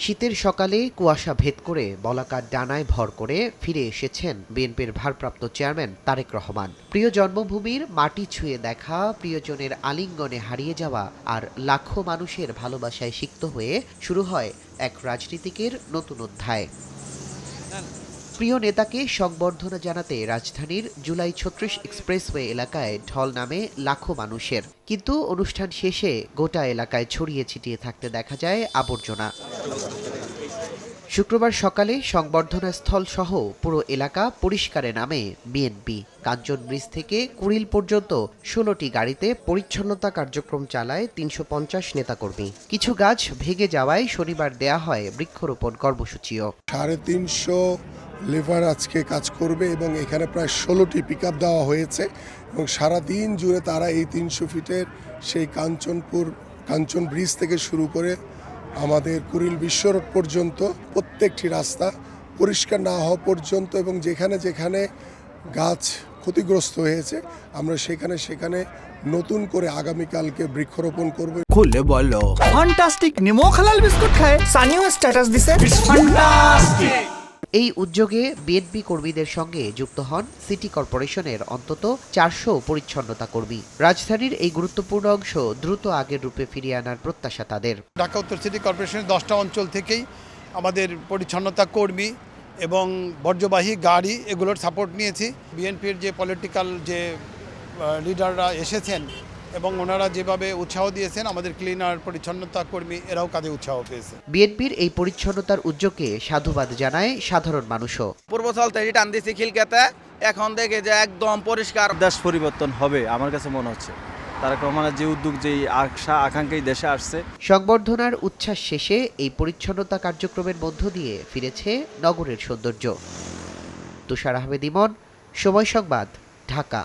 শীতের সকালে কুয়াশা ভেদ করে বলাকার ডানায় ভর করে ফিরে এসেছেন বিএনপির ভারপ্রাপ্ত চেয়ারম্যান তারেক রহমান। প্রিয় জন্মভূমির মাটি ছুঁয়ে দেখা, প্রিয়জনের আলিঙ্গনে হারিয়ে যাওয়া আর লাখো মানুষের ভালোবাসায় সিক্ত হয়ে শুরু হয় এক রাজনীতিকের নতুন অধ্যায়। প্রিয় নেতাকে সংবর্ধনা জানাতে রাজধানীর জুলাই ৩৬ এক্সপ্রেসওয়ে এলাকায় ঢল নামে লাখো মানুষের, কিন্তু অনুষ্ঠান শেষে গোটা এলাকায় ছড়িয়ে ছিটিয়ে থাকতে দেখা যায় আবর্জনা। শুক্রবার সকালে সংবর্ধনা স্থল সহ পুরো এলাকা পরিষ্কারে নামে বিএনপি। কাঞ্চন ব্রিজ থেকে কুড়িল পর্যন্ত ১৬টি গাড়িতে পরিচ্ছন্নতা কার্যক্রম চালায় ৩৫০ নেতাকর্মী। কিছু গাছ ভেঙে যাওয়ায় শনিবার দেয়া হয় বৃক্ষরোপণ কর্মসূচিও। ৩৫০ লেবার আজকে কাজ করবে এবং এখানে প্রায় ১৬টি পিকআপ দেওয়া হয়েছে এবং সারাদিন জুড়ে তারা এই ৩০০ ফিটের সেই কাঞ্চন ব্রিজ থেকে শুরু করে আমাদের কুড়িল বিশ্ব রোড পর্যন্ত প্রত্যেকটি রাস্তা পরিষ্কার না হওয়া পর্যন্ত এবং যেখানে যেখানে গাছ ক্ষতিগ্রস্ত হয়েছে আমরা সেখানে নতুন করে আগামীকালকে বৃক্ষরোপণ করব। খুলে বলো ফ্যান্টাস্টিক নিমো হালাল বিস্কুট খায় সানিও স্ট্যাটাস দিছে ফ্যান্টাস্টিক। এই উদ্যোগে বিএনপি কর্মীদের সঙ্গে যুক্ত হন সিটি কর্পোরেশনের অন্তত ৪০০ পরিচ্ছন্নতা কর্মী। রাজধানীর এই গুরুত্বপূর্ণ অংশ দ্রুত আগের রূপে ফিরিয়ে আনার প্রত্যাশা তাদের। ঢাকা উত্তর সিটি কর্পোরেশনের 10টা অঞ্চল থেকেই আমাদের পরিচ্ছন্নতা কর্মী এবং বর্জ্যবাহী গাড়ি এগুলোর সাপোর্ট নিয়েছি। বিএনপির যে পলিটিক্যাল যে লিডাররা এসেছেন এবং ওনারা যেভাবে উৎসাহ দিয়েছেন, আমাদের ক্লিনার পরিচ্ছন্নতা কর্মী এরাও কাজে উৎসাহ পেয়েছে। বিএনপির এই পরিচ্ছন্নতার উদ্যোগে সাধুবাদ জানায় সাধারণ মানুষও। পূর্বচল থেকে টান দিয়েছি খিলকাতে, এখন দেখে যে একদম পরিষ্কার। দেশ পরিবর্তন হবে আমার কাছে মনে হচ্ছে। তারেক রহমানের যে উদ্যোগ, যেই আশা আকাঙ্ক্ষাই দেশে আসছে। সংবর্ধনার উচ্ছ্বাস শেষে এই পরিচ্ছন্নতা কার্যক্রমের মধ্য দিয়ে ফিরেছে নগরের সৌন্দর্য। তুষার আহমেদ ইমন, সময় সংবাদ, ঢাকা।